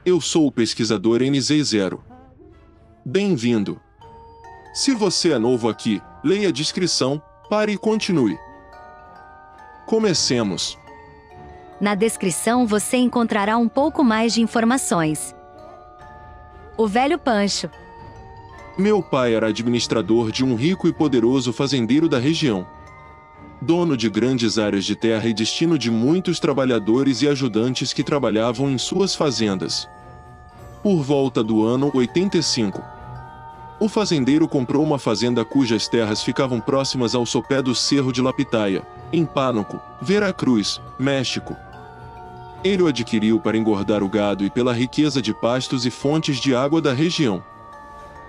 Eu sou o pesquisador NZ0. Bem-vindo. Se você é novo aqui, leia a descrição, pare e continue. Comecemos. Na descrição você encontrará um pouco mais de informações. O velho Pancho. Meu pai era administrador de um rico e poderoso fazendeiro da região. Dono de grandes áreas de terra e destino de muitos trabalhadores e ajudantes que trabalhavam em suas fazendas. Por volta do ano 85, o fazendeiro comprou uma fazenda cujas terras ficavam próximas ao sopé do Cerro de La Pitaia, em Pánuco, Veracruz, México. Ele o adquiriu para engordar o gado e pela riqueza de pastos e fontes de água da região.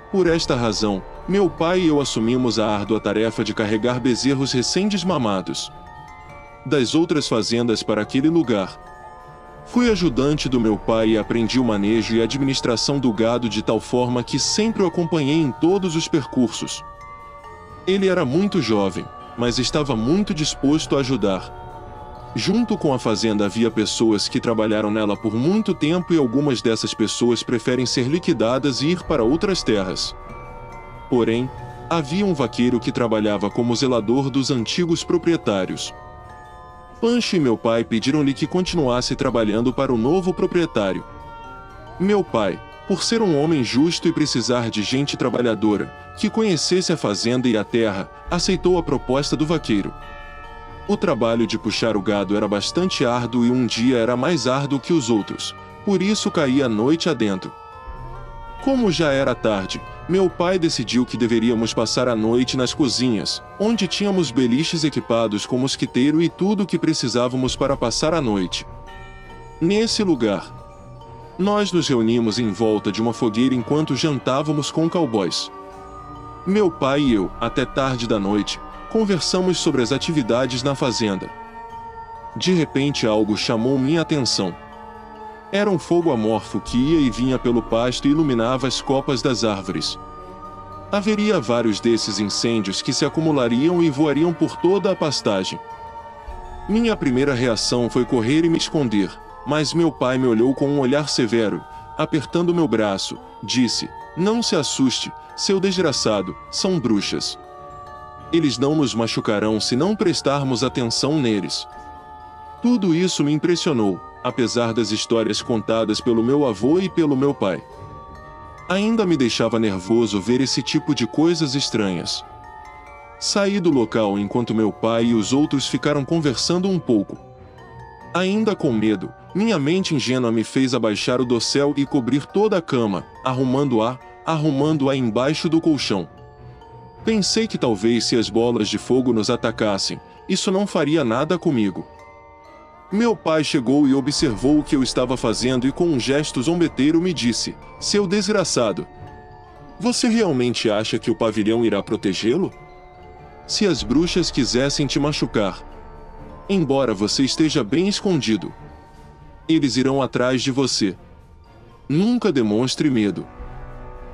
Por esta razão, meu pai e eu assumimos a árdua tarefa de carregar bezerros recém-desmamados das outras fazendas para aquele lugar. Fui ajudante do meu pai e aprendi o manejo e administração do gado de tal forma que sempre o acompanhei em todos os percursos. Ele era muito jovem, mas estava muito disposto a ajudar. Junto com a fazenda havia pessoas que trabalharam nela por muito tempo e algumas dessas pessoas preferem ser liquidadas e ir para outras terras. Porém, havia um vaqueiro que trabalhava como zelador dos antigos proprietários. Pancho e meu pai pediram-lhe que continuasse trabalhando para o novo proprietário. Meu pai, por ser um homem justo e precisar de gente trabalhadora, que conhecesse a fazenda e a terra, aceitou a proposta do vaqueiro. O trabalho de puxar o gado era bastante árduo e um dia era mais árduo que os outros, por isso caía noite adentro. Como já era tarde, meu pai decidiu que deveríamos passar a noite nas cozinhas, onde tínhamos beliches equipados com mosquiteiro e tudo o que precisávamos para passar a noite. Nesse lugar, nós nos reunimos em volta de uma fogueira enquanto jantávamos com cowboys. Meu pai e eu, até tarde da noite, conversamos sobre as atividades na fazenda. De repente algo chamou minha atenção. Era um fogo amorfo que ia e vinha pelo pasto e iluminava as copas das árvores. Haveria vários desses incêndios que se acumulariam e voariam por toda a pastagem. Minha primeira reação foi correr e me esconder, mas meu pai me olhou com um olhar severo, apertando meu braço, disse: "Não se assuste, seu desgraçado, são bruxas. Eles não nos machucarão se não prestarmos atenção neles." Tudo isso me impressionou, apesar das histórias contadas pelo meu avô e pelo meu pai. Ainda me deixava nervoso ver esse tipo de coisas estranhas. Saí do local enquanto meu pai e os outros ficaram conversando um pouco. Ainda com medo, minha mente ingênua me fez abaixar o dossel e cobrir toda a cama, arrumando-a embaixo do colchão. Pensei que talvez se as bolas de fogo nos atacassem, isso não faria nada comigo. Meu pai chegou e observou o que eu estava fazendo e com um gesto zombeteiro me disse: "Seu desgraçado, você realmente acha que o pavilhão irá protegê-lo? Se as bruxas quisessem te machucar, embora você esteja bem escondido, eles irão atrás de você. Nunca demonstre medo."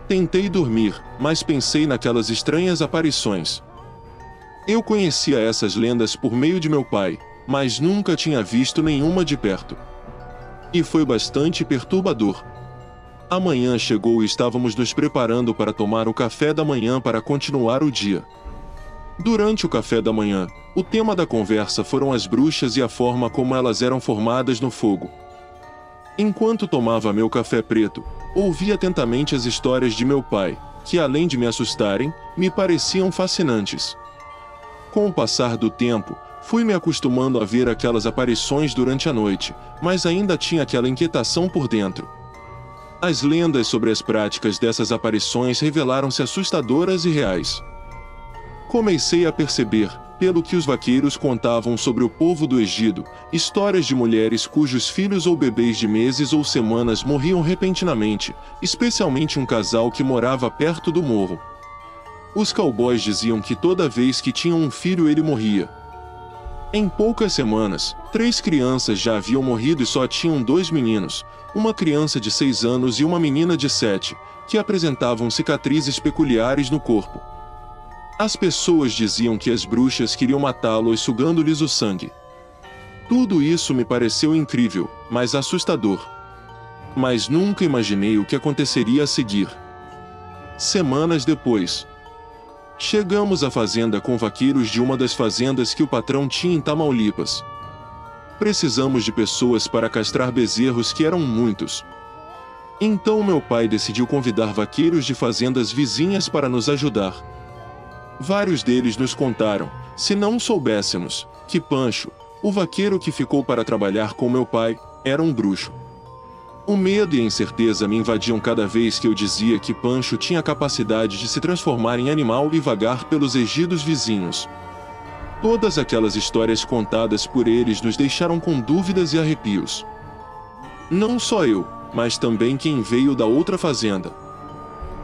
Tentei dormir, mas pensei naquelas estranhas aparições. Eu conhecia essas lendas por meio de meu pai, mas nunca tinha visto nenhuma de perto. E foi bastante perturbador. A manhã chegou e estávamos nos preparando para tomar o café da manhã para continuar o dia. Durante o café da manhã, o tema da conversa foram as bruxas e a forma como elas eram formadas no fogo. Enquanto tomava meu café preto, ouvi atentamente as histórias de meu pai, que além de me assustarem, me pareciam fascinantes. Com o passar do tempo, fui me acostumando a ver aquelas aparições durante a noite, mas ainda tinha aquela inquietação por dentro. As lendas sobre as práticas dessas aparições revelaram-se assustadoras e reais. Comecei a perceber, pelo que os vaqueiros contavam sobre o povo do Egito, histórias de mulheres cujos filhos ou bebês de meses ou semanas morriam repentinamente, especialmente um casal que morava perto do morro. Os cowboys diziam que toda vez que tinham um filho ele morria. Em poucas semanas, 3 crianças já haviam morrido e só tinham 2 meninos, uma criança de 6 anos e uma menina de 7, que apresentavam cicatrizes peculiares no corpo. As pessoas diziam que as bruxas queriam matá-los sugando-lhes o sangue. Tudo isso me pareceu incrível, mas assustador. Mas nunca imaginei o que aconteceria a seguir. Semanas depois, chegamos à fazenda com vaqueiros de uma das fazendas que o patrão tinha em Tamaulipas. Precisamos de pessoas para castrar bezerros, que eram muitos. Então meu pai decidiu convidar vaqueiros de fazendas vizinhas para nos ajudar. Vários deles nos contaram, se não soubéssemos, que Pancho, o vaqueiro que ficou para trabalhar com meu pai, era um bruxo. O medo e a incerteza me invadiam cada vez que eu dizia que Pancho tinha a capacidade de se transformar em animal e vagar pelos ejidos vizinhos. Todas aquelas histórias contadas por eles nos deixaram com dúvidas e arrepios. Não só eu, mas também quem veio da outra fazenda.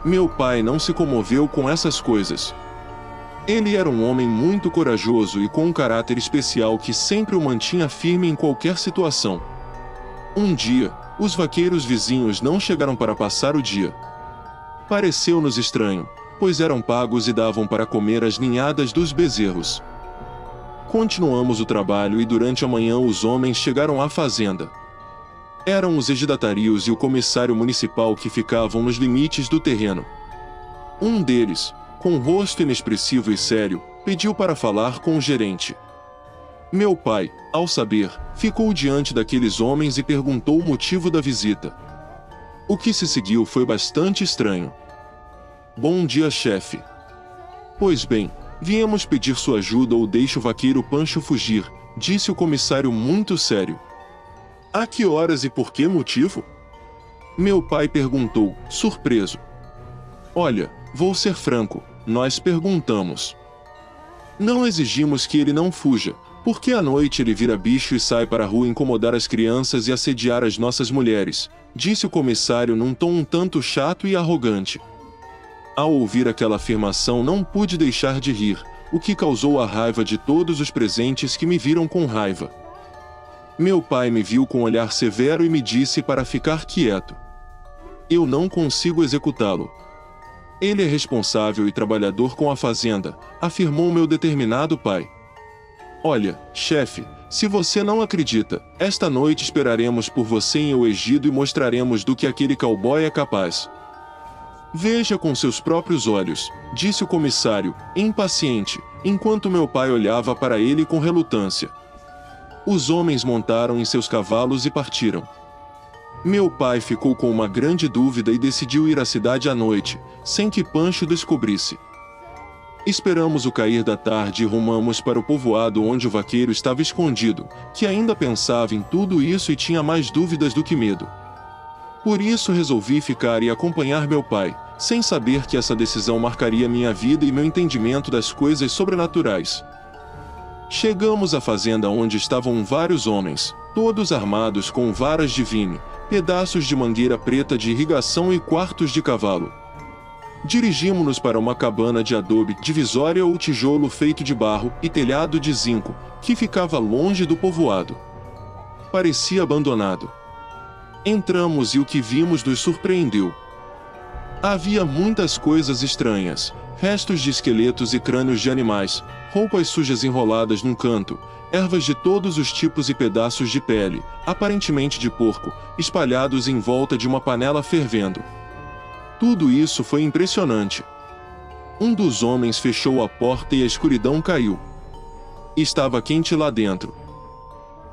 Meu pai não se comoveu com essas coisas. Ele era um homem muito corajoso e com um caráter especial que sempre o mantinha firme em qualquer situação. Um dia, os vaqueiros vizinhos não chegaram para passar o dia. Pareceu-nos estranho, pois eram pagos e davam para comer as ninhadas dos bezerros. Continuamos o trabalho e durante a manhã os homens chegaram à fazenda. Eram os ejidatarios e o comissário municipal que ficavam nos limites do terreno. Um deles, com um rosto inexpressivo e sério, pediu para falar com o gerente. Meu pai, ao saber, ficou diante daqueles homens e perguntou o motivo da visita. O que se seguiu foi bastante estranho. Bom dia, chefe. Pois bem, viemos pedir sua ajuda ou deixe o vaqueiro Pancho fugir, disse o comissário muito sério. A que horas e por que motivo? Meu pai perguntou, surpreso. Olha, vou ser franco, nós perguntamos. Não exigimos que ele não fuja, porque à noite ele vira bicho e sai para a rua incomodar as crianças e assediar as nossas mulheres, disse o comissário num tom um tanto chato e arrogante. Ao ouvir aquela afirmação não pude deixar de rir, o que causou a raiva de todos os presentes que me viram com raiva. Meu pai me viu com um olhar severo e me disse para ficar quieto. Eu não consigo executá-lo. Ele é responsável e trabalhador com a fazenda, afirmou meu determinado pai. Olha, chefe, se você não acredita, esta noite esperaremos por você em El Ejido e mostraremos do que aquele cowboy é capaz. Veja com seus próprios olhos, disse o comissário, impaciente, enquanto meu pai olhava para ele com relutância. Os homens montaram em seus cavalos e partiram. Meu pai ficou com uma grande dúvida e decidiu ir à cidade à noite, sem que Pancho descobrisse. Esperamos o cair da tarde e rumamos para o povoado onde o vaqueiro estava escondido, que ainda pensava em tudo isso e tinha mais dúvidas do que medo. Por isso resolvi ficar e acompanhar meu pai, sem saber que essa decisão marcaria minha vida e meu entendimento das coisas sobrenaturais. Chegamos à fazenda onde estavam vários homens, todos armados com varas de vime, pedaços de mangueira preta de irrigação e quartos de cavalo. Dirigimos-nos para uma cabana de adobe, divisória ou tijolo feito de barro e telhado de zinco, que ficava longe do povoado. Parecia abandonado. Entramos e o que vimos nos surpreendeu. Havia muitas coisas estranhas, restos de esqueletos e crânios de animais, roupas sujas enroladas num canto, ervas de todos os tipos e pedaços de pele, aparentemente de porco, espalhados em volta de uma panela fervendo. Tudo isso foi impressionante. Um dos homens fechou a porta e a escuridão caiu. Estava quente lá dentro.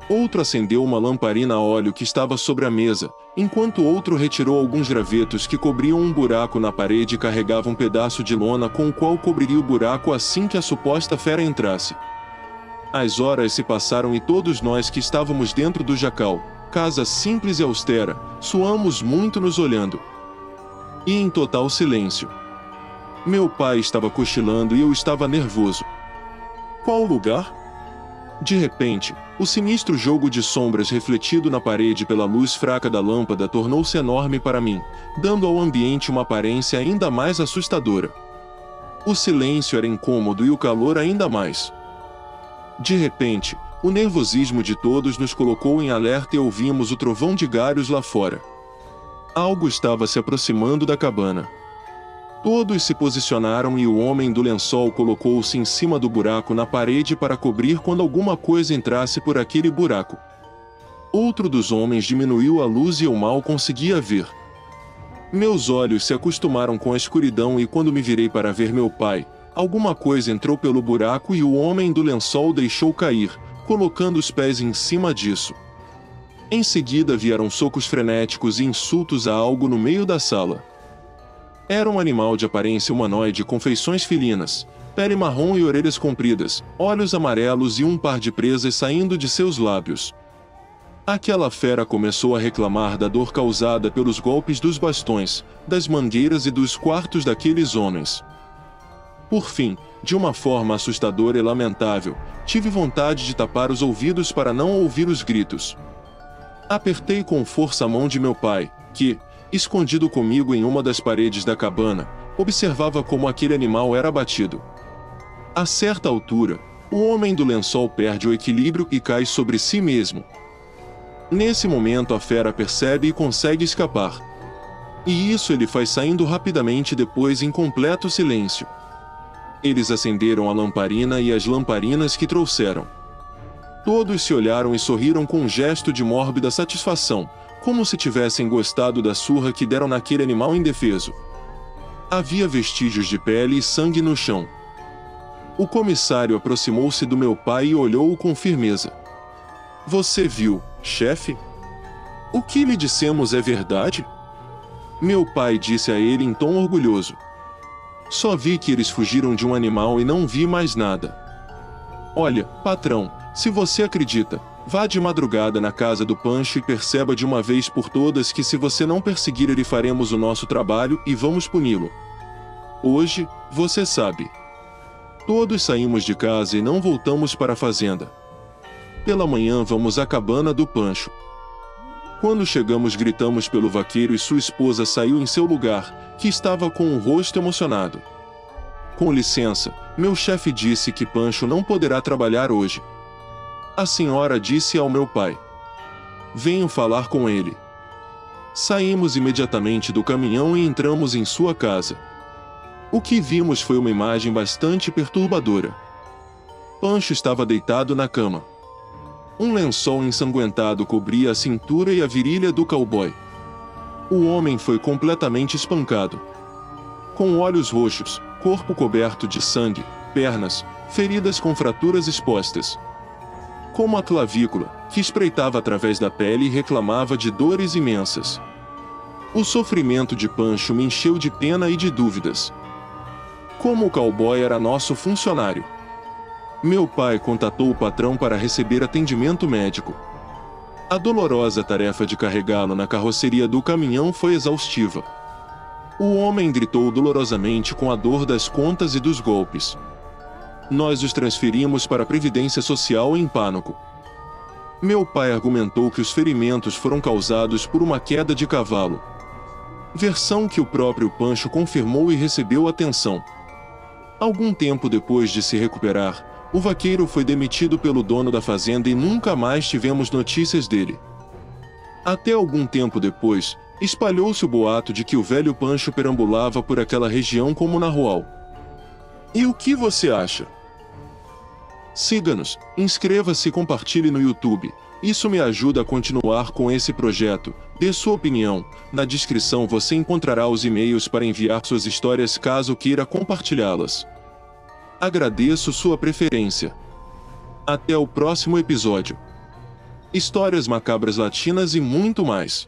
Outro acendeu uma lamparina a óleo que estava sobre a mesa, enquanto outro retirou alguns gravetos que cobriam um buraco na parede e carregava um pedaço de lona com o qual cobriria o buraco assim que a suposta fera entrasse. As horas se passaram e todos nós que estávamos dentro do jacal, casa simples e austera, suamos muito nos olhando. E em total silêncio. Meu pai estava cochilando e eu estava nervoso. Qual lugar? De repente, o sinistro jogo de sombras refletido na parede pela luz fraca da lâmpada tornou-se enorme para mim, dando ao ambiente uma aparência ainda mais assustadora. O silêncio era incômodo e o calor ainda mais. De repente, o nervosismo de todos nos colocou em alerta e ouvimos o trovão de galhos lá fora. Algo estava se aproximando da cabana. Todos se posicionaram e o homem do lençol colocou-se em cima do buraco na parede para cobrir quando alguma coisa entrasse por aquele buraco. Outro dos homens diminuiu a luz e eu mal conseguia ver. Meus olhos se acostumaram com a escuridão e quando me virei para ver meu pai, alguma coisa entrou pelo buraco e o homem do lençol deixou cair, colocando os pés em cima disso. Em seguida vieram socos frenéticos e insultos a algo no meio da sala. Era um animal de aparência humanoide com feições felinas, pele marrom e orelhas compridas, olhos amarelos e um par de presas saindo de seus lábios. Aquela fera começou a reclamar da dor causada pelos golpes dos bastões, das mangueiras e dos quartos daqueles homens. Por fim, de uma forma assustadora e lamentável, tive vontade de tapar os ouvidos para não ouvir os gritos. Apertei com força a mão de meu pai, que, escondido comigo em uma das paredes da cabana, observava como aquele animal era abatido. A certa altura, o homem do lençol perde o equilíbrio e cai sobre si mesmo. Nesse momento a fera percebe e consegue escapar. E isso ele faz saindo rapidamente depois em completo silêncio. Eles acenderam a lamparina e as lamparinas que trouxeram. Todos se olharam e sorriram com um gesto de mórbida satisfação, como se tivessem gostado da surra que deram naquele animal indefeso. Havia vestígios de pele e sangue no chão. O comissário aproximou-se do meu pai e olhou-o com firmeza. Você viu, chefe? O que lhe dissemos é verdade? Meu pai disse a ele em tom orgulhoso. Só vi que eles fugiram de um animal e não vi mais nada. Olha, patrão, se você acredita, vá de madrugada na casa do Pancho e perceba de uma vez por todas que se você não perseguir ele faremos o nosso trabalho e vamos puni-lo. Hoje, você sabe. Todos saímos de casa e não voltamos para a fazenda. Pela manhã vamos à cabana do Pancho. Quando chegamos gritamos pelo vaqueiro e sua esposa saiu em seu lugar, que estava com o rosto emocionado. Com licença, meu chefe disse que Pancho não poderá trabalhar hoje. A senhora disse ao meu pai. Venho falar com ele. Saímos imediatamente do caminhão e entramos em sua casa. O que vimos foi uma imagem bastante perturbadora. Pancho estava deitado na cama. Um lençol ensanguentado cobria a cintura e a virilha do cowboy. O homem foi completamente espancado. Com olhos roxos, corpo coberto de sangue, pernas, feridas com fraturas expostas. Como a clavícula, que espreitava através da pele e reclamava de dores imensas. O sofrimento de Pancho me encheu de pena e de dúvidas. Como o cowboy era nosso funcionário. Meu pai contatou o patrão para receber atendimento médico. A dolorosa tarefa de carregá-lo na carroceria do caminhão foi exaustiva. O homem gritou dolorosamente com a dor das contas e dos golpes. Nós os transferimos para a Previdência Social em Pánuco. Meu pai argumentou que os ferimentos foram causados por uma queda de cavalo. Versão que o próprio Pancho confirmou e recebeu atenção. Algum tempo depois de se recuperar, o vaqueiro foi demitido pelo dono da fazenda e nunca mais tivemos notícias dele. Até algum tempo depois, espalhou-se o boato de que o velho Pancho perambulava por aquela região como narrual. E o que você acha? Siga-nos, inscreva-se e compartilhe no YouTube. Isso me ajuda a continuar com esse projeto. Dê sua opinião. Na descrição você encontrará os e-mails para enviar suas histórias caso queira compartilhá-las. Agradeço sua preferência. Até o próximo episódio. Histórias macabras latinas e muito mais.